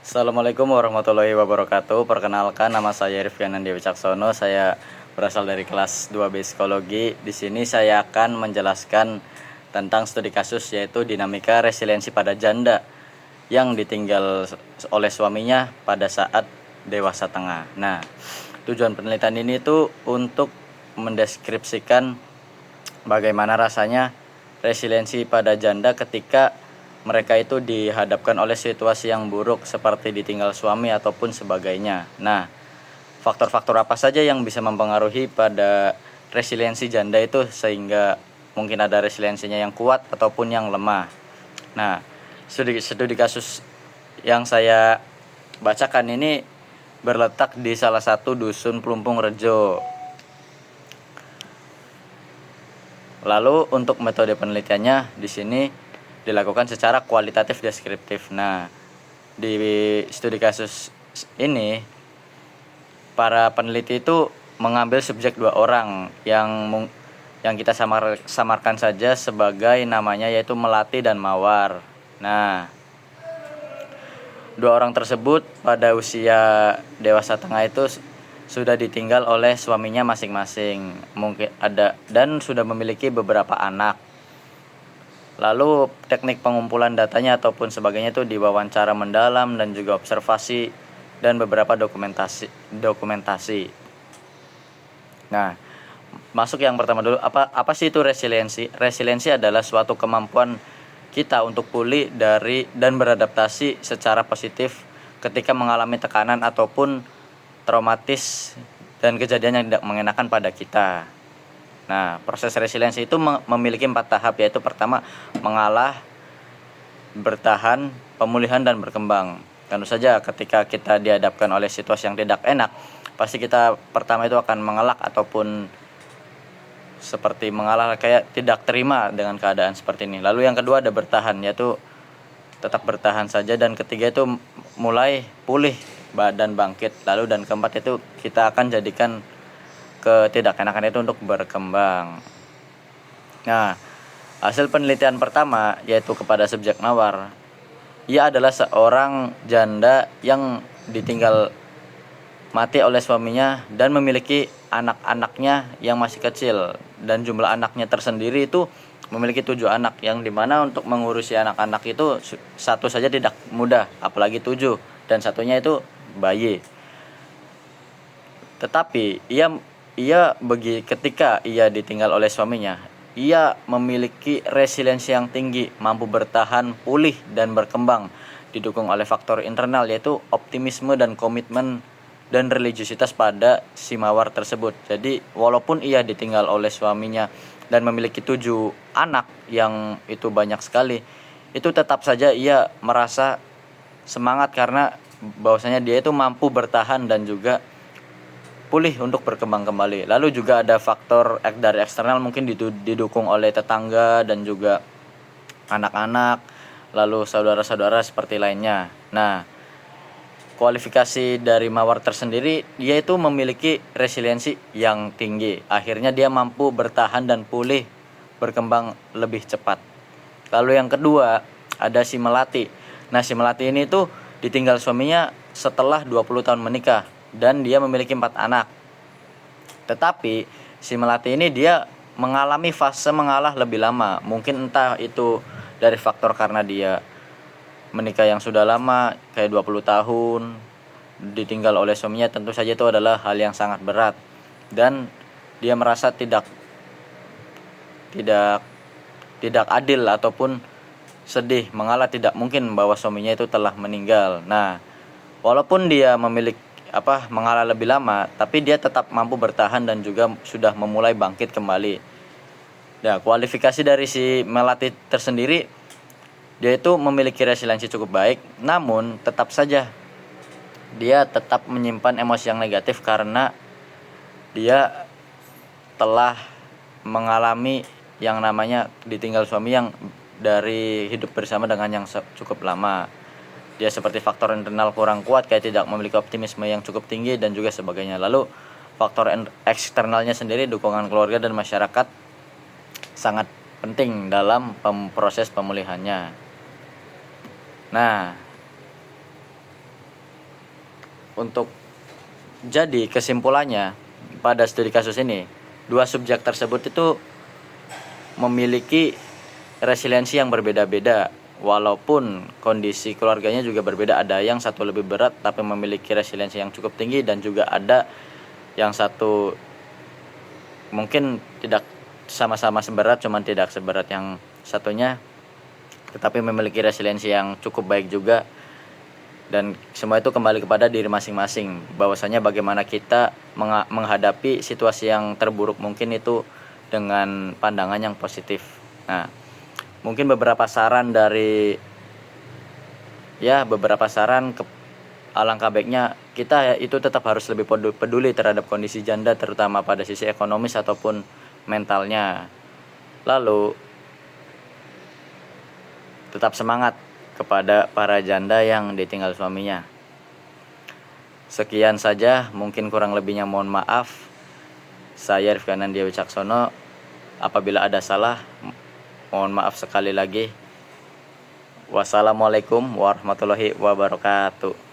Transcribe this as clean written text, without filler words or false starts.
Assalamualaikum warahmatullahi wabarakatuh. Perkenalkan, nama saya Rifkian Andi Wicaksono. Saya berasal dari kelas 2B Psikologi. Di sini saya akan menjelaskan tentang studi kasus, yaitu dinamika resiliensi pada janda yang ditinggal oleh suaminya pada saat dewasa tengah. Nah, tujuan penelitian ini tuh untuk mendeskripsikan bagaimana rasanya resiliensi pada janda ketika mereka itu dihadapkan oleh situasi yang buruk seperti ditinggal suami ataupun sebagainya. Nah, faktor-faktor apa saja yang bisa mempengaruhi pada resiliensi janda itu sehingga mungkin ada resiliensinya yang kuat ataupun yang lemah. Nah, studi kasus yang saya bacakan ini berletak di salah satu dusun Plumpung Rejo. Lalu untuk metode penelitiannya di sini dilakukan secara kualitatif deskriptif. Nah, di studi kasus ini para peneliti itu mengambil subjek 2 orang yang kita samarkan saja sebagai namanya, yaitu Melati dan Mawar. Nah, 2 orang tersebut pada usia dewasa tengah itu sudah ditinggal oleh suaminya masing-masing, mungkin ada dan sudah memiliki beberapa anak. Lalu teknik pengumpulan datanya ataupun sebagainya itu diwawancara mendalam dan juga observasi dan beberapa dokumentasi. Nah, masuk yang pertama dulu, apa sih itu resiliensi? Resiliensi adalah suatu kemampuan kita untuk pulih dari dan beradaptasi secara positif ketika mengalami tekanan ataupun traumatis dan kejadian yang tidak mengenakan pada kita. Nah, proses resiliensi itu memiliki 4 tahap, yaitu pertama mengalah, bertahan, pemulihan, dan berkembang. Tentu saja ketika kita dihadapkan oleh situasi yang tidak enak, pasti kita pertama itu akan mengelak ataupun seperti mengalah, kayak tidak terima dengan keadaan seperti ini. Lalu yang kedua ada bertahan, yaitu tetap bertahan saja, dan ketiga itu mulai pulih dan bangkit. Lalu dan keempat itu kita akan jadikan ketidakenakan itu untuk berkembang. Nah, hasil penelitian pertama yaitu kepada subjek Mawar. Ia adalah seorang janda yang ditinggal mati oleh suaminya dan memiliki anak-anaknya yang masih kecil, dan jumlah anaknya tersendiri itu memiliki 7 anak, yang dimana untuk mengurusi anak-anak itu satu saja tidak mudah, apalagi 7, dan satunya itu bayi. Tetapi ketika ia ditinggal oleh suaminya, ia memiliki resiliensi yang tinggi, mampu bertahan, pulih, dan berkembang, didukung oleh faktor internal yaitu optimisme dan komitmen dan religiusitas pada si Mawar tersebut. Jadi walaupun ia ditinggal oleh suaminya dan memiliki 7 anak yang itu banyak sekali, itu tetap saja ia merasa semangat karena bahwasanya dia itu mampu bertahan dan juga pulih untuk berkembang kembali. Lalu juga ada faktor dari eksternal, mungkin didukung oleh tetangga dan juga anak-anak, lalu saudara-saudara seperti lainnya. Nah, kualifikasi dari Mawar tersendiri, dia itu memiliki resiliensi yang tinggi. Akhirnya dia mampu bertahan dan pulih, berkembang lebih cepat. Lalu yang kedua ada si Melati. Nah, si Melati ini tuh ditinggal suaminya setelah 20 tahun menikah dan dia memiliki 4 anak. Tetapi si Melati ini dia mengalami fase mengalah lebih lama. Mungkin entah itu dari faktor karena dia menikah yang sudah lama, kayak 20 tahun, ditinggal oleh suaminya, tentu saja itu adalah hal yang sangat berat. Dan dia merasa tidak adil ataupun sedih, mengalah tidak mungkin bahwa suaminya itu telah meninggal. Nah, walaupun dia mengalah lebih lama, tapi dia tetap mampu bertahan dan juga sudah memulai bangkit kembali. Nah, kualifikasi dari si Melati tersendiri, dia itu memiliki resiliensi cukup baik, namun tetap saja dia tetap menyimpan emosi yang negatif karena dia telah mengalami yang namanya ditinggal suami yang dari hidup bersama dengan yang cukup lama. Dia seperti faktor internal kurang kuat, kayak tidak memiliki optimisme yang cukup tinggi dan juga sebagainya. Lalu faktor eksternalnya sendiri, dukungan keluarga dan masyarakat sangat penting dalam proses pemulihannya. Nah, untuk jadi kesimpulannya pada studi kasus ini, dua subjek tersebut itu memiliki resiliensi yang berbeda-beda, walaupun kondisi keluarganya juga berbeda. Ada yang satu lebih berat tapi memiliki resiliensi yang cukup tinggi, dan juga ada yang satu mungkin tidak sama-sama seberat, cuman tidak seberat yang satunya, tetapi memiliki resiliensi yang cukup baik juga. Dan semua itu kembali kepada diri masing-masing, bahwasanya bagaimana kita menghadapi situasi yang terburuk mungkin itu dengan pandangan yang positif. Nah, mungkin beberapa saran alangkah baiknya kita itu tetap harus lebih peduli terhadap kondisi janda, terutama pada sisi ekonomis ataupun mentalnya. Lalu tetap semangat kepada para janda yang ditinggal suaminya. Sekian saja, mungkin kurang lebihnya mohon maaf. Saya Rifki Anandia Wicaksono. Apabila ada salah, mohon maaf sekali lagi. Wassalamualaikum warahmatullahi wabarakatuh.